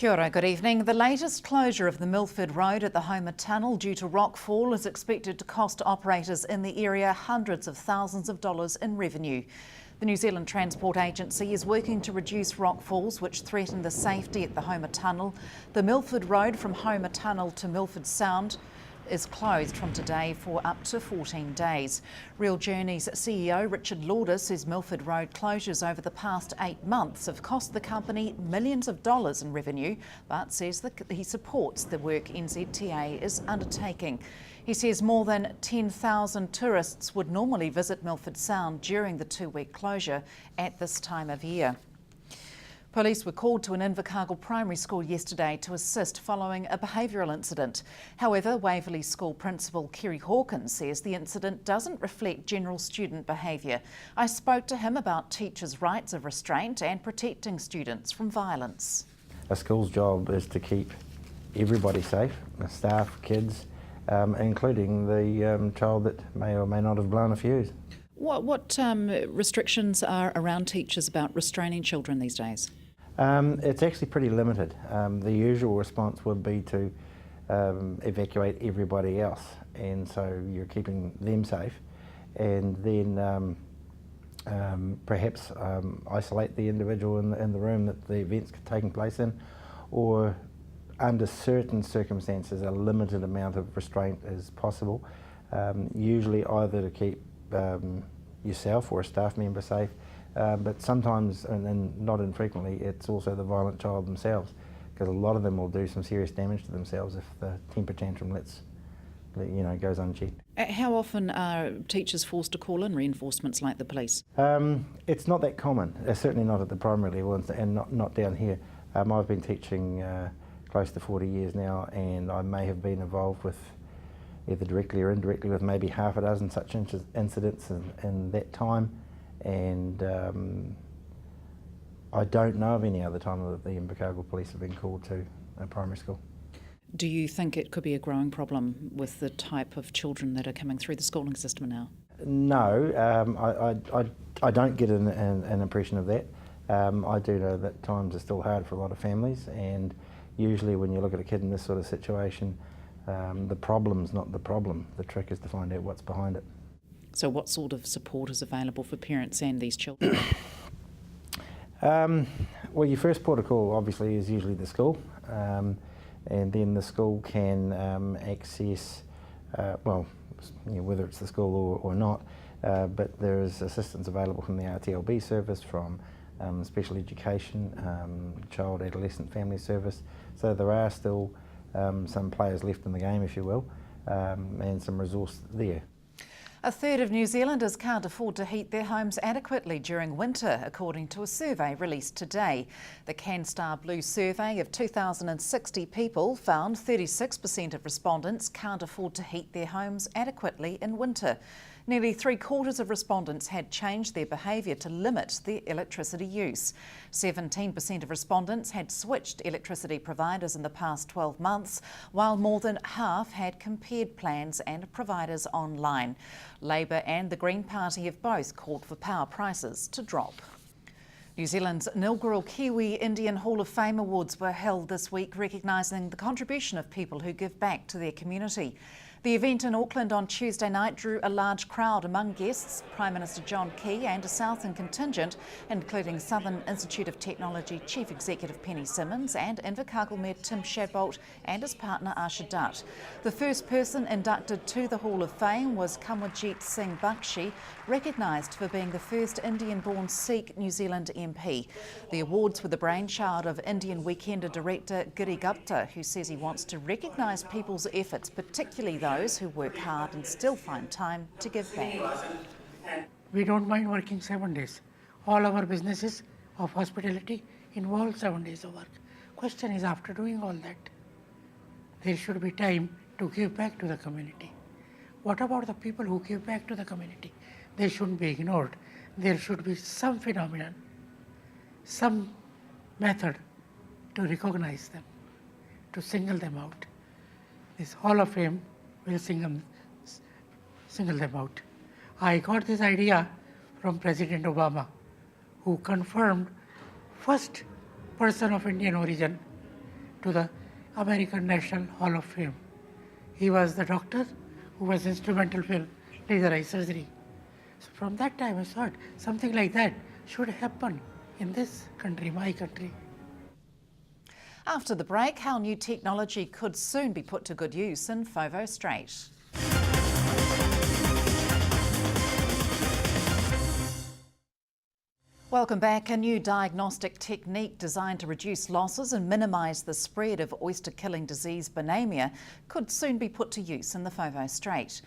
Kia ora, good evening. The latest closure of the Milford Road at the Homer Tunnel due to rockfall is expected to cost operators in the area hundreds of thousands of dollars in revenue. The New Zealand Transport Agency is working to reduce rockfalls which threaten the safety at the Homer Tunnel. The Milford Road from Homer Tunnel to Milford Sound is closed from today for up to 14 days. Real Journey's CEO Richard Lauder says Milford Road closures over the past 8 months have cost the company millions of dollars in revenue, but says that he supports the work NZTA is undertaking. He says more than 10,000 tourists would normally visit Milford Sound during the 2-week closure at this time of year. Police were called to an Invercargill primary school yesterday to assist following a behavioural incident. However, Waverley School Principal Kerry Hawkins says the incident doesn't reflect general student behaviour. I spoke to him about teachers' rights of restraint and protecting students from violence. A school's job is to keep everybody safe, the staff, kids, including the child that may or may not have blown a fuse. What restrictions are around teachers about restraining children these days? It's actually pretty limited. The usual response would be to evacuate everybody else, and so you're keeping them safe, and then perhaps isolate the individual in the room that the event's taking place in, or under certain circumstances a limited amount of restraint is possible, usually either to keep yourself or a staff member safe, but sometimes, and not infrequently, it's also the violent child themselves, because a lot of them will do some serious damage to themselves if the temper tantrum goes unchecked. How often are teachers forced to call in reinforcements like the police? It's not that common, certainly not at the primary level and not down here. I've been teaching close to 40 years now, and I may have been involved with either directly or indirectly with maybe half a dozen such incidents in that time, and I don't know of any other time that the Invercargill police have been called to a primary school. Do you think it could be a growing problem with the type of children that are coming through the schooling system now? No, I don't get an impression of that. I do know that times are still hard for a lot of families, and usually when you look at a kid in this sort of situation, the problem's not the problem. The trick is to find out what's behind it. So what sort of support is available for parents and these children? Well, your first port of call obviously is usually the school, and then the school can access, whether it's the school or not, but there is assistance available from the RTLB service, from special education, child, adolescent, family service. So there are still some players left in the game, if you will, and some resource there. A third of New Zealanders can't afford to heat their homes adequately during winter, according to a survey released today. The CanStar Blue survey of 2,060 people found 36% of respondents can't afford to heat their homes adequately in winter. Nearly 3/4 of respondents had changed their behaviour to limit their electricity use. 17% of respondents had switched electricity providers in the past 12 months, while more than half had compared plans and providers online. Labour and the Green Party have both called for power prices to drop. New Zealand's inaugural Kiwi Indian Hall of Fame Awards were held this week, recognising the contribution of people who give back to their community. The event in Auckland on Tuesday night drew a large crowd among guests, Prime Minister John Key and a Southland contingent, including Southern Institute of Technology Chief Executive Penny Simmons and Invercargill Mayor Tim Shadbolt and his partner Asha Dutt. The first person inducted to the Hall of Fame was Kanwaljit Singh Bakshi, recognised for being the first Indian-born Sikh New Zealand MP. The awards were the brainchild of Indian Weekender director Giri Gupta, who says he wants to recognise people's efforts, particularly those who work hard and still find time to give back. We don't mind working 7 days. All our businesses of hospitality involve 7 days of work. Question is, after doing all that, there should be time to give back to the community. What about the people who give back to the community? They shouldn't be ignored. There should be some phenomenon, some method to recognize them, to single them out. This Hall of Fame will single them out. I got this idea from President Obama, who confirmed first person of Indian origin to the American National Hall of Fame. He was the doctor who was instrumental in laser eye surgery. So from that time I thought something like that should happen in this country, my country. After the break, how new technology could soon be put to good use in Foveaux Strait. Welcome back. A new diagnostic technique designed to reduce losses and minimise the spread of oyster-killing disease Bonamia could soon be put to use in the Foveaux Strait.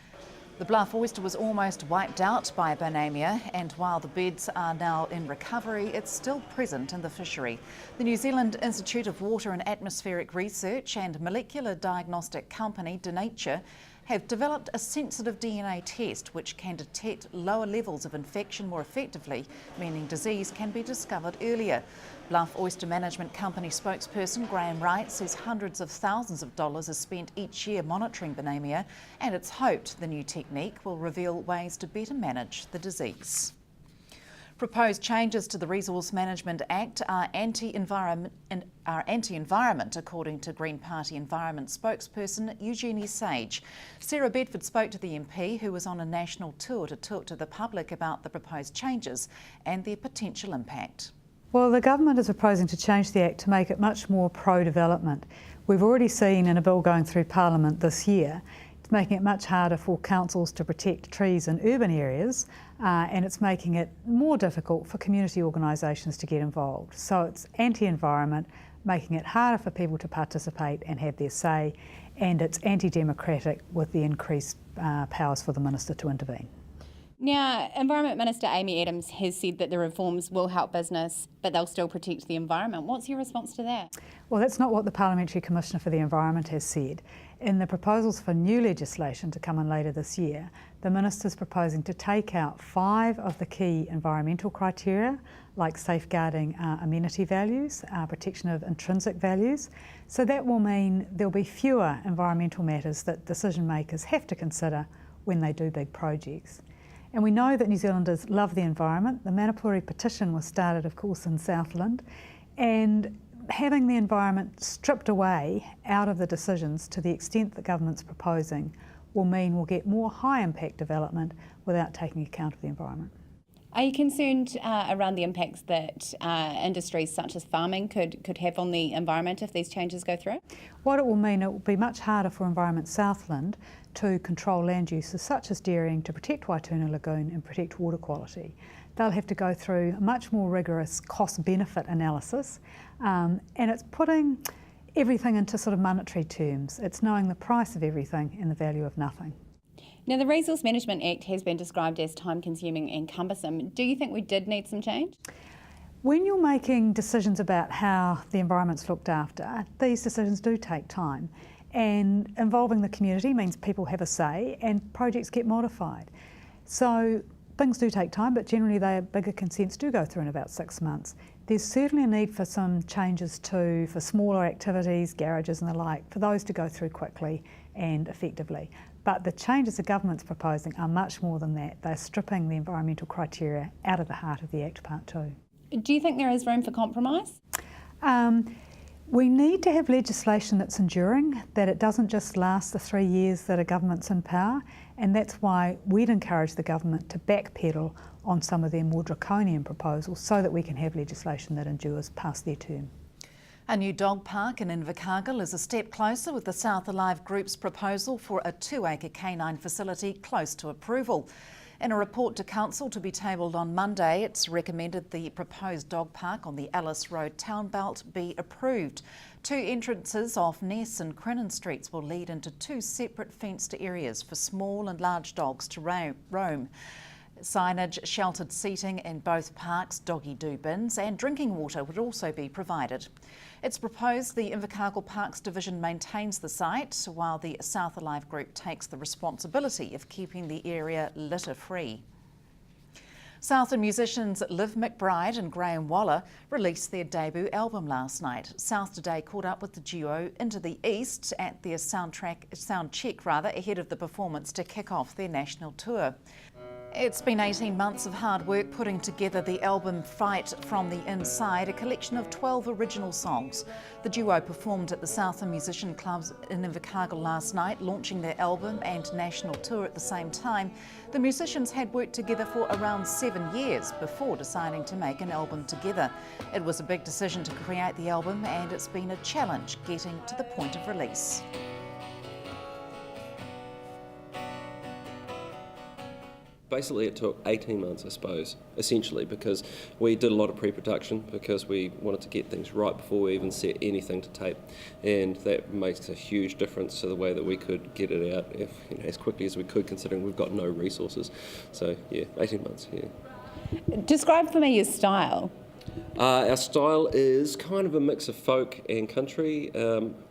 The bluff oyster was almost wiped out by Bonamia, and while the beds are now in recovery, it's still present in the fishery. The New Zealand Institute of Water and Atmospheric Research and molecular diagnostic company Denature have developed a sensitive DNA test which can detect lower levels of infection more effectively, meaning disease can be discovered earlier. Bluff Oyster Management Company spokesperson Graham Wright says hundreds of thousands of dollars are spent each year monitoring Bonamia, and it's hoped the new technique will reveal ways to better manage the disease. Proposed changes to the Resource Management Act are anti-environment, according to Green Party Environment spokesperson Eugenie Sage. Sarah Bedford spoke to the MP, who was on a national tour to talk to the public about the proposed changes and their potential impact. Well, the government is proposing to change the Act to make it much more pro-development. We've already seen in a bill going through Parliament this year, it's making it much harder for councils to protect trees in urban areas, and it's making it more difficult for community organisations to get involved. So it's anti-environment, making it harder for people to participate and have their say, and it's anti-democratic with the increased powers for the Minister to intervene. Now, Environment Minister Amy Adams has said that the reforms will help business, but they'll still protect the environment. What's your response to that? Well, that's not what the Parliamentary Commissioner for the Environment has said. In the proposals for new legislation to come in later this year, the Minister's proposing to take out 5 of the key environmental criteria, like safeguarding amenity values, protection of intrinsic values. So that will mean there'll be fewer environmental matters that decision makers have to consider when they do big projects. And we know that New Zealanders love the environment. The Manapuri petition was started, of course, in Southland, and having the environment stripped away out of the decisions to the extent that government's proposing will mean we'll get more high impact development without taking account of the environment. Are you concerned around the impacts that industries such as farming could have on the environment if these changes go through? What it will mean, it will be much harder for Environment Southland to control land uses such as dairying to protect Waituna Lagoon and protect water quality. They'll have to go through a much more rigorous cost-benefit analysis, and it's putting everything into sort of monetary terms. It's knowing the price of everything and the value of nothing. Now, the Resource Management Act has been described as time-consuming and cumbersome. Do you think we did need some change? When you're making decisions about how the environment's looked after, these decisions do take time. And involving the community means people have a say and projects get modified. So things do take time, but generally bigger consents do go through in about 6 months. There's certainly a need for some changes too, for smaller activities, garages and the like, for those to go through quickly and effectively. But the changes the government's proposing are much more than that. They're stripping the environmental criteria out of the heart of the Act Part 2. Do you think there is room for compromise? We need to have legislation that's enduring, that it doesn't just last the 3 years that a government's in power, and that's why we'd encourage the government to backpedal on some of their more draconian proposals so that we can have legislation that endures past their term. A new dog park in Invercargill is a step closer with the South Alive Group's proposal for a 2-acre canine facility close to approval. In a report to Council to be tabled on Monday, it's recommended the proposed dog park on the Alice Road town belt be approved. 2 entrances off Ness and Crinan Streets will lead into 2 separate fenced areas for small and large dogs to roam. Signage, sheltered seating in both parks, doggy-do bins and drinking water would also be provided. It's proposed the Invercargill Parks Division maintains the site while the South Alive Group takes the responsibility of keeping the area litter-free. Southland musicians Liv McBride and Graham Waller released their debut album last night. South Today caught up with the duo Into the East at their sound check ahead of the performance to kick off their national tour. It's been 18 months of hard work putting together the album Fight from the Inside, a collection of 12 original songs. The duo performed at the Southland Musician Clubs in Invercargill last night, launching their album and national tour at the same time. The musicians had worked together for around 7 years before deciding to make an album together. It was a big decision to create the album, and it's been a challenge getting to the point of release. Basically, it took 18 months, I suppose, essentially, because we did a lot of pre-production because we wanted to get things right before we even set anything to tape, and that makes a huge difference to the way that we could get it out as quickly as we could, considering we've got no resources. So, yeah, 18 months, yeah. Describe for me your style. Our style is kind of a mix of folk and country.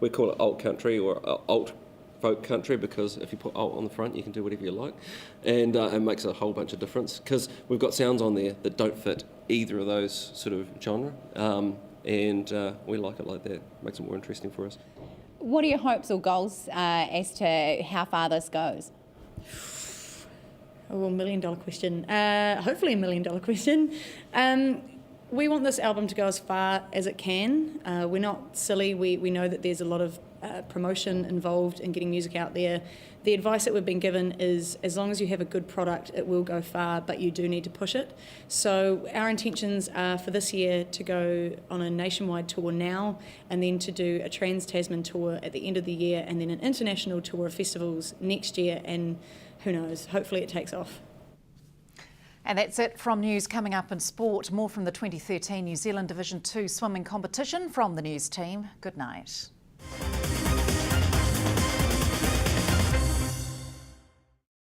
We call it alt country or alt folk country, because if you put alt on the front you can do whatever you like, and it makes a whole bunch of difference because we've got sounds on there that don't fit either of those sort of genre, and we like it like that. Makes it more interesting for us. What are your hopes or goals as to how far this goes? Oh, $1 million question. Hopefully $1 million question. We want this album to go as far as it can. We're not silly. We know that there's a lot of promotion involved in getting music out there. The advice that we've been given is, as long as you have a good product, it will go far, but you do need to push it. So our intentions are for this year to go on a nationwide tour now, and then to do a Trans-Tasman tour at the end of the year, and then an international tour of festivals next year, and who knows, hopefully it takes off. And that's it from news. Coming up in sport, more from the 2013 New Zealand Division 2 swimming competition from the news team. Good night.